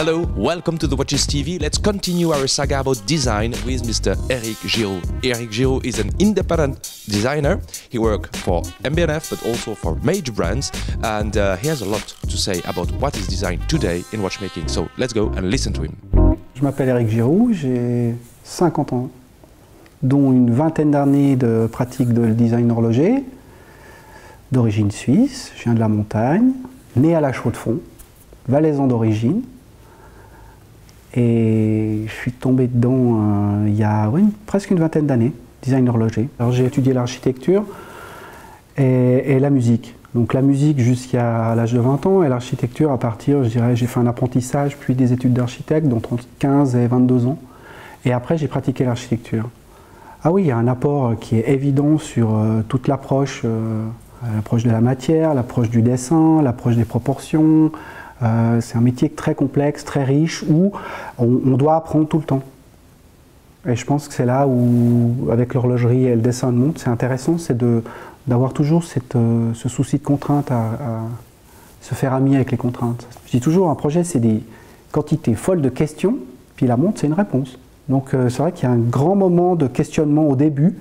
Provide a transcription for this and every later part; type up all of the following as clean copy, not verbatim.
Hello, welcome to the Watches TV. Let's continue our saga about design with Mr. Eric Giraud. Eric Giraud is an independent designer. He works for MB&F but also for major brands, and he has a lot to say about what is design today in watchmaking. So let's go and listen to him. Je m'appelle Eric Giraud, j'ai 50 ans, dont une vingtaine d'années de pratique de design horloger, d'origine suisse, je viens de la montagne, né à la Chaux-de-Fonds, valaisan d'origine, et je suis tombé dedans il y a presque une vingtaine d'années, design horloger. Alors j'ai étudié l'architecture et la musique. Donc la musique jusqu'à l'âge de 20 ans et l'architecture à partir, je dirais, j'ai fait un apprentissage puis des études d'architecte entre 15 et 22 ans. Et après j'ai pratiqué l'architecture. Ah oui, il y a un apport qui est évident sur toute l'approche de la matière, l'approche du dessin, l'approche des proportions. C'est un métier très complexe, très riche, où on doit apprendre tout le temps. Et je pense que c'est là où, avec l'horlogerie et le dessin de montre, c'est intéressant, c'est d'avoir toujours ce souci de contrainte, à se faire ami avec les contraintes. Je dis toujours, un projet, c'est des quantités folles de questions, puis la montre, c'est une réponse. Donc c'est vrai qu'il y a un grand moment de questionnement au début,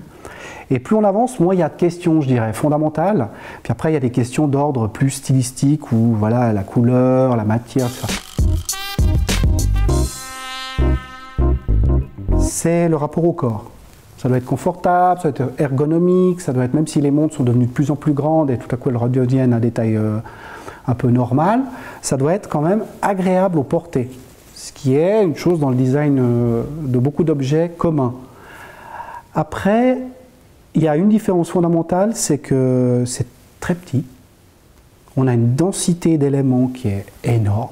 et plus on avance, moins il y a de questions, je dirais, fondamentales. Puis après, il y a des questions d'ordre plus stylistique, où voilà, la couleur, la matière, tout ça. C'est le rapport au corps. Ça doit être confortable, ça doit être ergonomique, ça doit être, même si les montres sont devenues de plus en plus grandes et tout à coup elles redeviennent à des tailles un peu normales, ça doit être quand même agréable au porter. Ce qui est une chose dans le design de beaucoup d'objets communs. Après, il y a une différence fondamentale, c'est que c'est très petit. On a une densité d'éléments qui est énorme.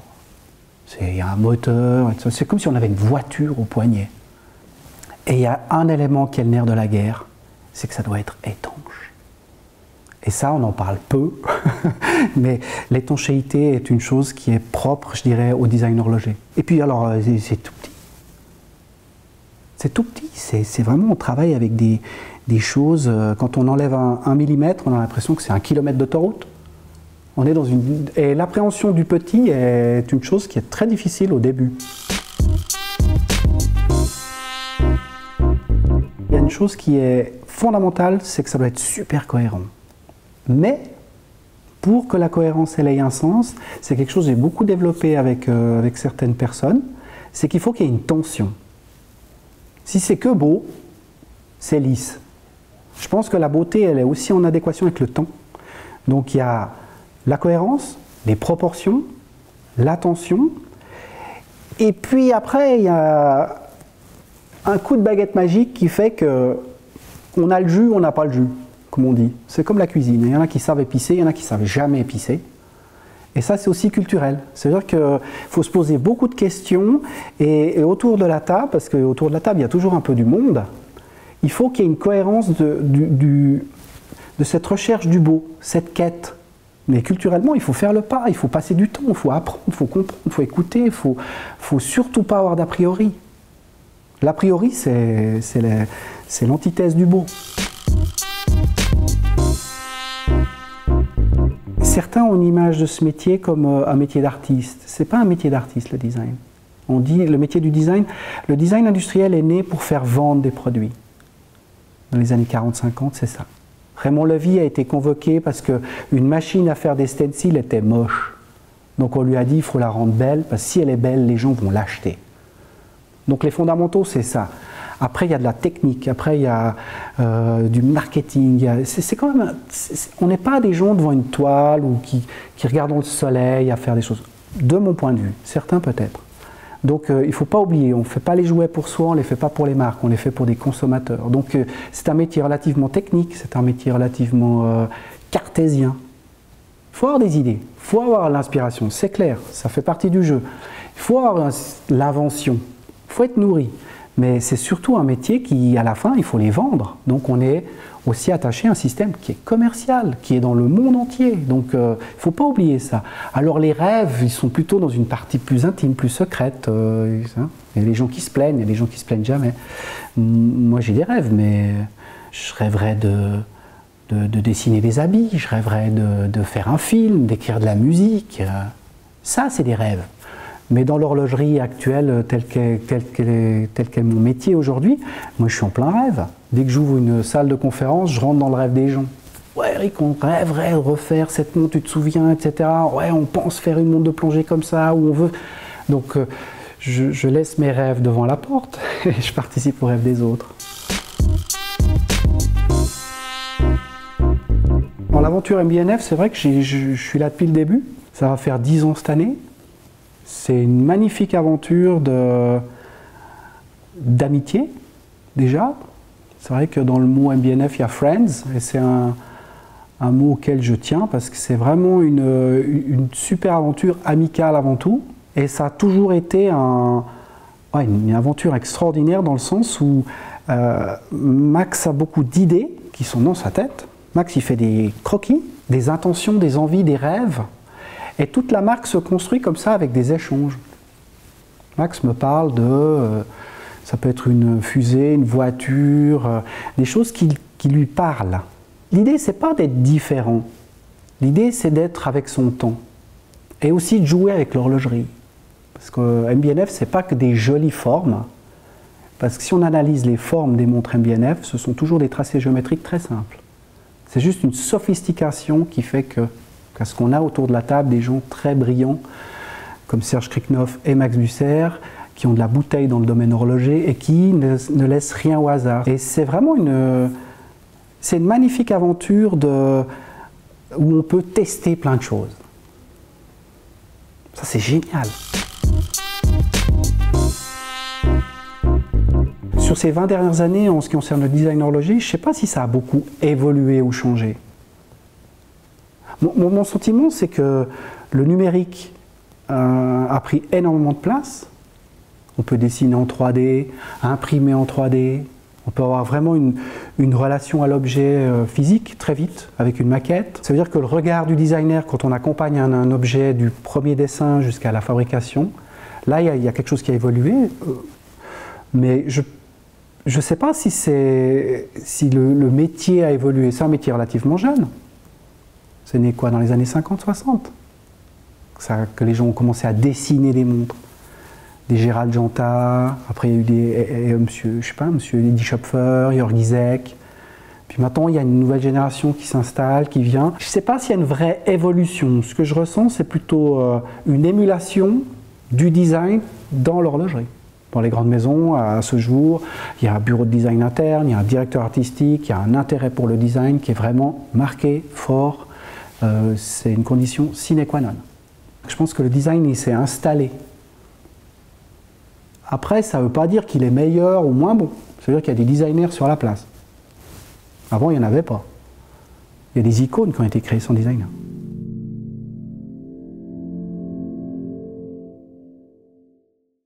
Il y a un moteur, c'est comme si on avait une voiture au poignet. Et il y a un élément qui est le nerf de la guerre, c'est que ça doit être étanche. Et ça, on en parle peu, mais l'étanchéité est une chose qui est propre, je dirais, au design horloger. Et puis alors, c'est tout petit. C'est tout petit, c'est vraiment, on travaille avec des choses, quand on enlève un millimètre, on a l'impression que c'est 1 kilomètre d'autoroute. On est dans une... Et l'appréhension du petit est une chose qui est très difficile au début. Il y a une chose qui est fondamentale, c'est que ça doit être super cohérent. Mais, pour que la cohérence elle ait un sens, c'est quelque chose que j'ai beaucoup développé avec certaines personnes, c'est qu'il faut qu'il y ait une tension. Si c'est que beau, c'est lisse. Je pense que la beauté, elle est aussi en adéquation avec le temps. Donc il y a la cohérence, les proportions, la tension, et puis après il y a un coup de baguette magique qui fait que on a le jus, on n'a pas le jus, comme on dit. C'est comme la cuisine. Il y en a qui savent épicer, il y en a qui ne savent jamais épicer. Et ça, c'est aussi culturel. C'est-à-dire qu'il faut se poser beaucoup de questions et autour de la table, parce qu'autour de la table, il y a toujours un peu du monde, il faut qu'il y ait une cohérence de cette recherche du beau, cette quête. Mais culturellement, il faut faire le pas, il faut passer du temps, il faut apprendre, il faut comprendre, il faut écouter, il ne faut surtout pas avoir d'a priori. L'a priori, c'est l'antithèse du beau. Certains ont une image de ce métier comme un métier d'artiste. Ce n'est pas un métier d'artiste, le design. On dit le métier du design. Le design industriel est né pour faire vendre des produits. Dans les années 40-50, c'est ça. Raymond Levy a été convoqué parce qu'une machine à faire des stencils était moche. Donc on lui a dit il faut la rendre belle, parce que si elle est belle, les gens vont l'acheter. Donc les fondamentaux, c'est ça. Après, il y a de la technique, après, il y a du marketing. C'est quand même, on n'est pas des gens devant une toile ou qui regardent le soleil à faire des choses. De mon point de vue, certains peut-être. Donc il ne faut pas oublier, on ne fait pas les jouets pour soi, on ne les fait pas pour les marques, on les fait pour des consommateurs. Donc c'est un métier relativement technique, c'est un métier relativement cartésien. Il faut avoir des idées, il faut avoir l'inspiration, c'est clair, ça fait partie du jeu. Il faut avoir l'invention, il faut être nourri. Mais c'est surtout un métier qui, à la fin, il faut les vendre. Donc on est aussi attaché à un système qui est commercial, qui est dans le monde entier. Donc il ne faut pas oublier ça. Alors les rêves, ils sont plutôt dans une partie plus intime, plus secrète. Il y a des gens qui se plaignent, il y a des gens qui se plaignent jamais. Moi j'ai des rêves, mais je rêverais de dessiner des habits, je rêverais de faire un film, d'écrire de la musique. Ça, c'est des rêves. Mais dans l'horlogerie actuelle, telle qu'est mon métier aujourd'hui, moi je suis en plein rêve. Dès que j'ouvre une salle de conférence, je rentre dans le rêve des gens. Ouais Eric, on rêverait de refaire cette montre, tu te souviens, etc. Ouais, on pense faire une montre de plongée comme ça, où on veut. Donc je laisse mes rêves devant la porte et je participe aux rêves des autres. Dans l'aventure MB&F, c'est vrai que je suis là depuis le début. Ça va faire 10 ans cette année. C'est une magnifique aventure d'amitié, déjà. C'est vrai que dans le mot MB&F, il y a Friends, et c'est un mot auquel je tiens, parce que c'est vraiment une super aventure amicale avant tout. Et ça a toujours été une aventure extraordinaire dans le sens où Max a beaucoup d'idées qui sont dans sa tête. Max, il fait des croquis, des intentions, des envies, des rêves. Et toute la marque se construit comme ça avec des échanges. Max me parle ça peut être une fusée, une voiture, des choses qui lui parlent. L'idée, c'est pas d'être différent. L'idée, c'est d'être avec son temps. Et aussi de jouer avec l'horlogerie. Parce que MB&F, c'est pas que des jolies formes. Parce que si on analyse les formes des montres MB&F, ce sont toujours des tracés géométriques très simples. C'est juste une sophistication qui fait parce qu'on a autour de la table des gens très brillants, comme Serge Kriknoff et Max Busser, qui ont de la bouteille dans le domaine horloger et qui ne laissent rien au hasard. Et c'est vraiment une magnifique aventure où on peut tester plein de choses. Ça, c'est génial. Sur ces 20 dernières années, en ce qui concerne le design horloger, je ne sais pas si ça a beaucoup évolué ou changé. Mon sentiment, c'est que le numérique a pris énormément de place. On peut dessiner en 3D, imprimer en 3D. On peut avoir vraiment une relation à l'objet physique très vite, avec une maquette. Ça veut dire que le regard du designer, quand on accompagne un objet du premier dessin jusqu'à la fabrication, là, il y a quelque chose qui a évolué. Mais je ne sais pas si le métier a évolué. C'est un métier relativement jeune. C'est né quoi, dans les années 50-60 que les gens ont commencé à dessiner des montres. Des Gérald Genta, après il y a eu monsieur Eddie Schopfer, Jörg Isek. Puis maintenant, il y a une nouvelle génération qui s'installe, qui vient. Je ne sais pas s'il y a une vraie évolution. Ce que je ressens, c'est plutôt une émulation du design dans l'horlogerie. Dans les grandes maisons, à ce jour, il y a un bureau de design interne, il y a un directeur artistique, il y a un intérêt pour le design qui est vraiment marqué, fort. C'est une condition sine qua non. Je pense que le design, il s'est installé. Après, ça ne veut pas dire qu'il est meilleur ou moins bon. Ça veut dire qu'il y a des designers sur la place. Avant, il n'y en avait pas. Il y a des icônes qui ont été créées sans designer.